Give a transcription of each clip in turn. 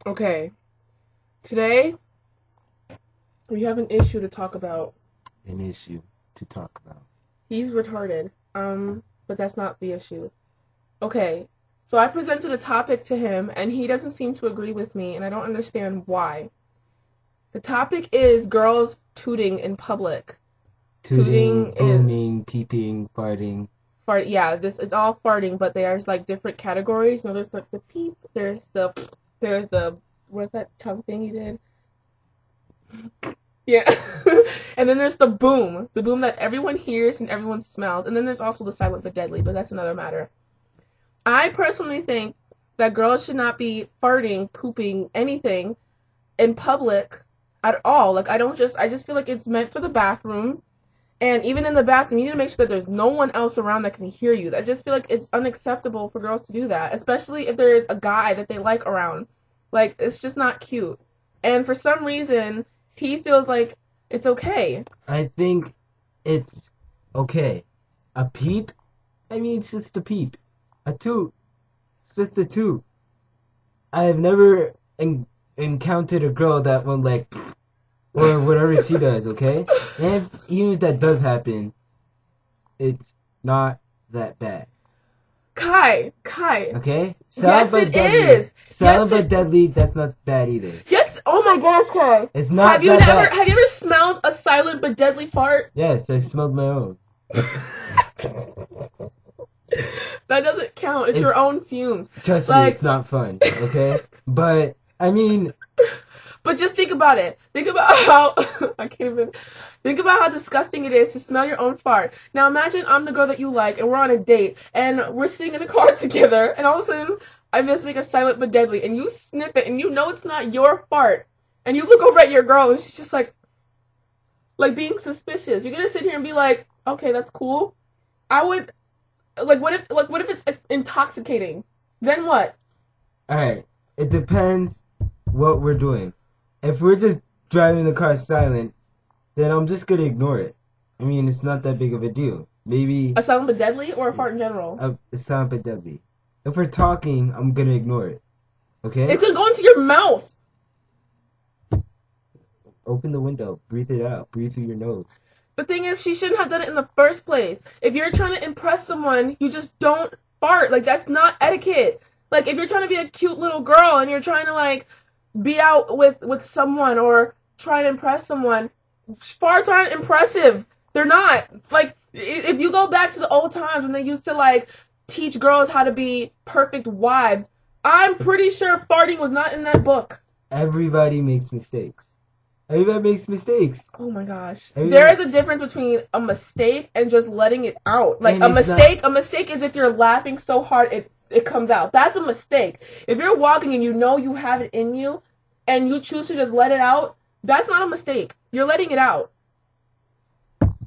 Okay, today we have an issue to talk about. An issue to talk about. He's retarded. But that's not the issue. Okay, so I presented a topic to him, and he doesn't seem to agree with me, and I don't understand why. The topic is girls tooting in public. Tooting, booming, peeping, farting. Fart. Yeah, it's all farting, but there's like different categories. You know, there's like the peep. There's the what's that tongue thing you did? Yeah. And then there's the boom that everyone hears and everyone smells. And then there's also the silent but deadly, but that's another matter. I personally think that girls should not be farting, pooping, anything in public at all. Like, I just feel like it's meant for the bathroom. And even in the bathroom, you need to make sure that there's no one else around that can hear you. I just feel like it's unacceptable for girls to do that, especially if there is a guy that they like around. Like, it's just not cute. And for some reason, he feels like it's okay. I think it's okay. A peep? I mean, it's just a peep. A toot? It's just a toot. I have never encountered a girl that went like, or whatever she does, okay? And even if that does happen, it's not that bad. Kai. Okay? Yes, it is. Silent but deadly, that's not bad either. Yes. Oh my gosh, Kai. It's not Have you bad. ever smelled a silent but deadly fart? Yes, I smelled my own. That doesn't count. It's your own fumes. Trust me, it's not fun, okay? But, I mean... But just think about it. Think about how... Think about how disgusting it is to smell your own fart. Now imagine I'm the girl that you like, and we're on a date, and we're sitting in a car together, and all of a sudden, I just make a silent but deadly, and you sniff it, and you know it's not your fart. And you look over at your girl, and she's just like being suspicious. You're gonna sit here and be like, okay, that's cool. I would... what if it's intoxicating? Then what? Alright, it depends what we're doing. If we're just driving the car silent, then I'm just gonna ignore it. I mean, it's not that big of a deal. Maybe... A silent but deadly, or a fart in general? A silent but deadly. If we're talking, I'm gonna ignore it. Okay? It's gonna go into your mouth! Open the window. Breathe it out. Breathe through your nose. The thing is, she shouldn't have done it in the first place. If you're trying to impress someone, you just don't fart. Like, that's not etiquette. Like, if you're trying to be a cute little girl and you're trying to, like, be out with someone or try to impress someone, farts aren't impressive. They're not. Like, if you go back to the old times when they used to, like, teach girls how to be perfect wives, I'm pretty sure farting was not in that book. Everybody makes mistakes. Everybody makes mistakes. Oh my gosh. There is a difference between a mistake and just letting it out. Like, a mistake is if you're laughing so hard it comes out. That's a mistake. If you're walking and you know you have it in you and you choose to just let it out, that's not a mistake. You're letting it out.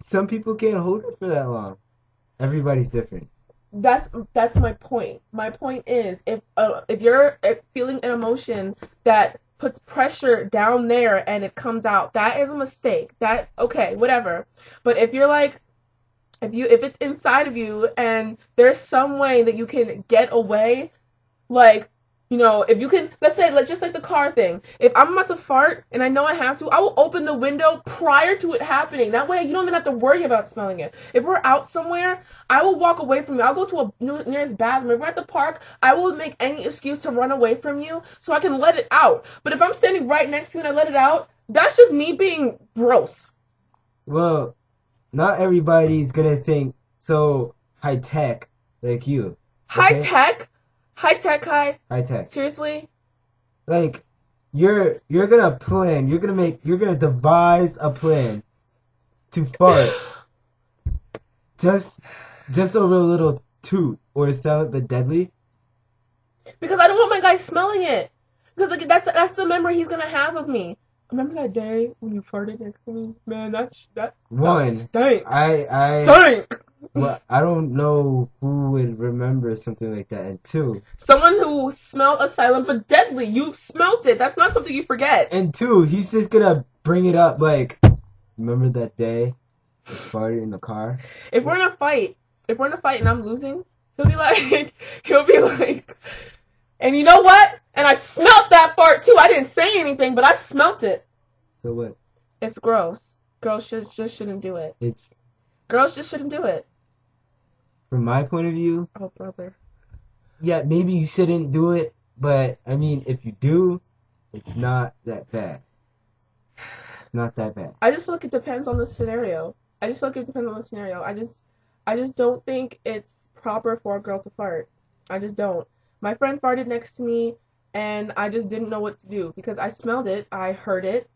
Some people can't hold it for that long. Everybody's different. That's my point. My point is, if you're feeling an emotion that puts pressure down there and it comes out, that is a mistake. Okay, whatever. But if you're like, if it's inside of you and there's some way that you can get away, like, you know, if you can, let's say, just like the car thing. If I'm about to fart and I know I have to, I will open the window prior to it happening. That way you don't even have to worry about smelling it. If we're out somewhere, I will walk away from you. I'll go to a nearest bathroom. If we're at the park, I will make any excuse to run away from you so I can let it out. But if I'm standing right next to you and I let it out, that's just me being gross. Well, not everybody's gonna think so high tech like you. Okay? High tech? High tech, Kai? High tech. Seriously? Like, you're gonna plan. You're gonna devise a plan to fart just over a little toot or silent but deadly. Because I don't want my guy smelling it. Because like that's the memory he's gonna have of me. Remember that day when you farted next to me? Man, that stank. Stank. Well, I don't know who would remember something like that. And two, someone who smelled a silent but deadly. You've smelt it. That's not something you forget. And two, he's just gonna bring it up like, remember that day I farted in the car? If we're in a fight and I'm losing, he'll be like, and you know what? And I smelt that fart too. I didn't say anything, but I smelt it. So what? It's gross. Girls just shouldn't do it. It's Girls just shouldn't do it. from my point of view. Oh, brother. Yeah, maybe you shouldn't do it, but I mean, if you do, it's not that bad. It's not that bad. I just feel like it depends on the scenario. I just don't think it's proper for a girl to fart. I just don't. My friend farted next to me, and I just didn't know what to do because I smelled it. I heard it.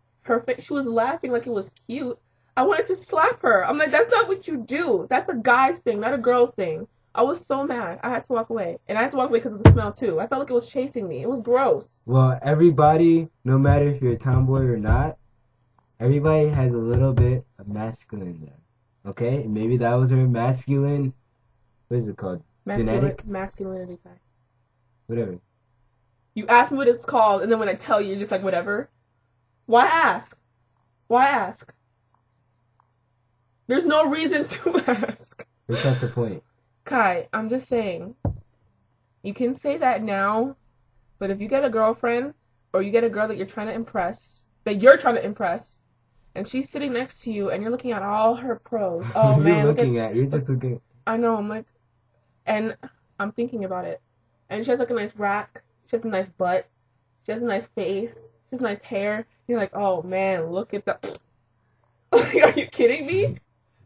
She was laughing like it was cute. I wanted to slap her. I'm like, that's not what you do. That's a guy's thing, not a girl's thing. I was so mad. I had to walk away. And I had to walk away because of the smell, too. I felt like it was chasing me. It was gross. Well, everybody, no matter if you're a tomboy or not, everybody has a little bit of masculine in them. Okay? And maybe that was her masculine, what is it called? Genetic? Masculinity. Whatever. You ask me what it's called, and then when I tell you, you're just like, whatever. Why ask? Why ask? There's no reason to ask. That's not the point. Kai, I'm just saying. You can say that now, but if you get a girlfriend, or you get a girl that you're trying to impress, and she's sitting next to you, and you're looking at all her pros. Oh, man. You're just looking. I know, I'm like, and I'm thinking about it. And she has like a nice rack. She has a nice butt. She has a nice face. She has nice hair. You're like, oh man, look at that. Like, are you kidding me?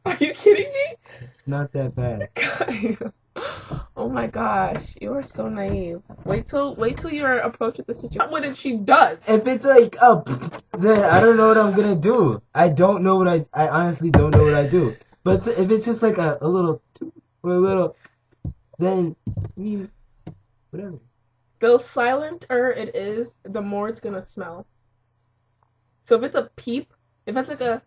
Are you kidding me? It's not that bad. Oh my gosh, you are so naive. Wait till you're approached with the situation. What did she does? If it's like then I don't know what I'm gonna do. I honestly don't know what I do. But if it's just like a little or a little, then I mean, whatever. The silenter it is, the more it's gonna smell. So if it's a peep, if it's like a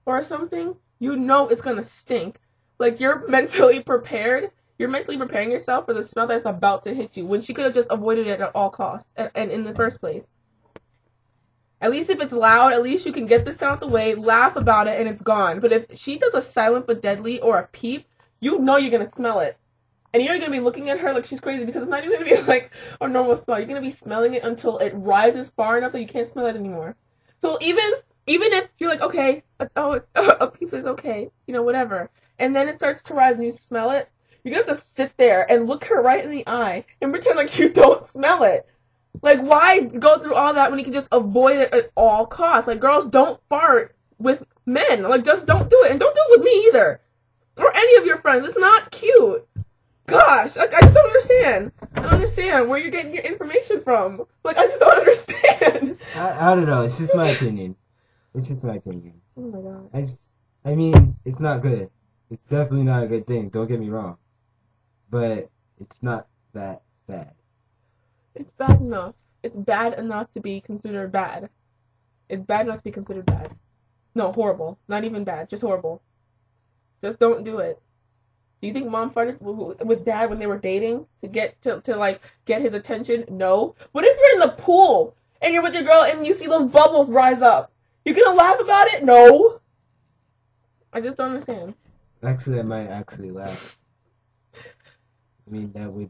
or something, you know it's gonna stink. Like you're mentally prepared. You're mentally preparing yourself for the smell that's about to hit you when she could have just avoided it at all costs and in the first place. At least if it's loud, at least you can get the sound out the way, laugh about it, and it's gone. But if she does a silent but deadly or a peep, you know you're gonna smell it. And you're going to be looking at her like she's crazy because it's not even going to be like a normal smell. You're going to be smelling it until it rises far enough that you can't smell it anymore. So even if you're like, okay, a peep is okay, you know, whatever. And then it starts to rise and you smell it, you're going to have to sit there and look her right in the eye and pretend like you don't smell it. Like, why go through all that when you can just avoid it at all costs? Like, girls don't fart with men. Like, just don't do it. And don't do it with me either. Or any of your friends. It's not cute. Gosh, I just don't understand. I don't understand where you're getting your information from. Like, I just don't understand. I don't know. It's just my opinion. It's just my opinion. Oh my gosh. I mean, it's not good. It's definitely not a good thing. Don't get me wrong. But it's not that bad. It's bad enough. It's bad enough to be considered bad. It's bad enough to be considered bad. No, horrible. Not even bad. Just horrible. Just don't do it. Do you think mom farted with dad when they were dating to get his attention? No. What if you're in the pool and you're with your girl and you see those bubbles rise up? You gonna laugh about it? No. I just don't understand. Actually, I might actually laugh. I mean, that would.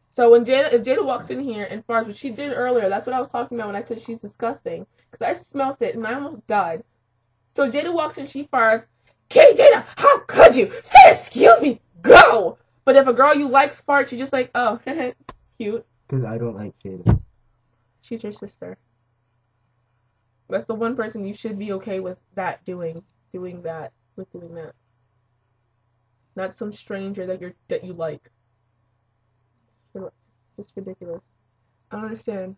So if Jada walks in here and farts, which she did earlier, that's what I was talking about when I said she's disgusting. Because I smelt it and I almost died. So Jada walks in, she farts. Okay, Jada, how could you? Say excuse me, go! But if a girl you likes farts, you're just like, oh, cute. Because I don't like Jada. She's your sister. That's the one person you should be okay with that doing that. Not some stranger that you like. Just ridiculous. I don't understand.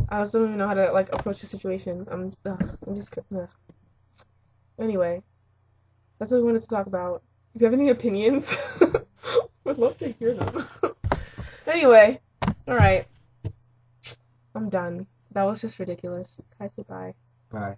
I also don't even know how to approach the situation. I'm just. Anyway, that's what we wanted to talk about. If you have any opinions, would love to hear them. Anyway, all right, I'm done. That was just ridiculous. Can I say bye? Bye.